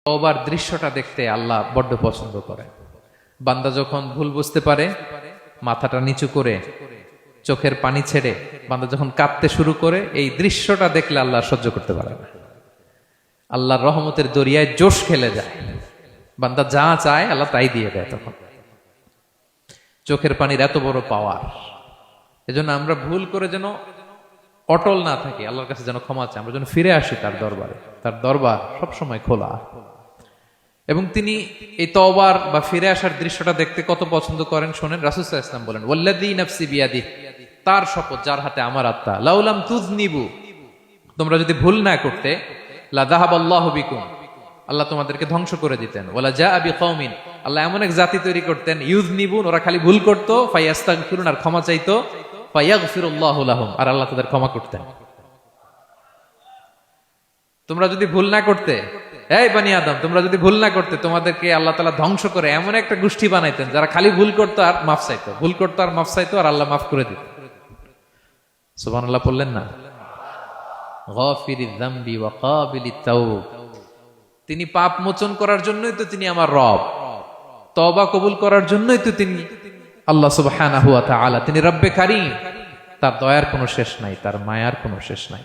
তওবার দৃশ্যটা দেখতে আল্লাহ বড্ড পছন্দ করেন। বান্দা যখন ভুল বুঝতে পারে, মাথাটা নিচু করে চোখের পানি ছেড়ে বান্দা যখন কাঁদতে শুরু করে, এই দৃশ্যটা দেখলে আল্লাহ সহ্য করতে পারে না। আল্লাহর রহমতের দরিয়ায় জোশ খেলে যায়, বান্দা যা চায় আল্লাহ তাই দিয়ে দেয়। তখন চোখের পানির এত বড় পাওয়ার। এজন্য আমরা ভুল করে যেন অটল না থাকি, আল্লাহর কাছে যেন ক্ষমা চাই, আমরা যেন ফিরে আসি তার দরবারে। তার দরবার সবসময় খোলা। এবং তিনি এই তওবার বা ফিরে আসার দৃশ্যটা দেখতে কত পছন্দ করেন শোনেন। রাসূল সাল্লাল্লাহু আলাইহি ওয়াসাল্লাম বলেন, ওয়াল্লাযী নাফসি বিয়াদিহি, তার শপথ যার হাতে আমার আত্মা, লাউলাম তুযনিবু, তোমরা যদি ভুল না করতে, লা যাহাবাল্লাহু বিকুম, আল্লাহ তোমাদেরকে ধ্বংস করে দিতেন। ওয়ালা জাআ বিকওমিন, আল্লাহ এমন এক জাতি তৈরি করতেন, ইউযনিবুন, ওরা খালি ভুল করত, ফায়াস্তাগফিরুন, আর ক্ষমা চাইতো, ফায়াগফিরুল্লাহু লাহুম, আর আল্লাহ তাদের ক্ষমা করতেন। তোমরা যদি ভুল না করতে, এই বনি আদম, তোমরা যদি ভুল না করতে, তোমাদেরকে আল্লাহ তাআলা ধ্বংস করে এমন একটা গোষ্ঠী বানাইতেন যারা খালি ভুল করতো আর মাফ চাইতো, ভুল করতো আর মাফ চাইতো, আর আল্লাহ মাফ করে দিত। সুবহানাল্লাহ পড়লেন না? গাফিরিয যামবি ওয়া কাবিলিত তাওব, তিনি পাপ মোচন করার জন্যই তো তিনি আমার রব, তওবা কবুল করার জন্যই তো তিনি আল্লাহ সুবহানাহু ওয়া তাআলা, তিনি রব্বে কারীম। তার দয়ার কোনো শেষ নাই, তার মায়ার কোনো শেষ নাই।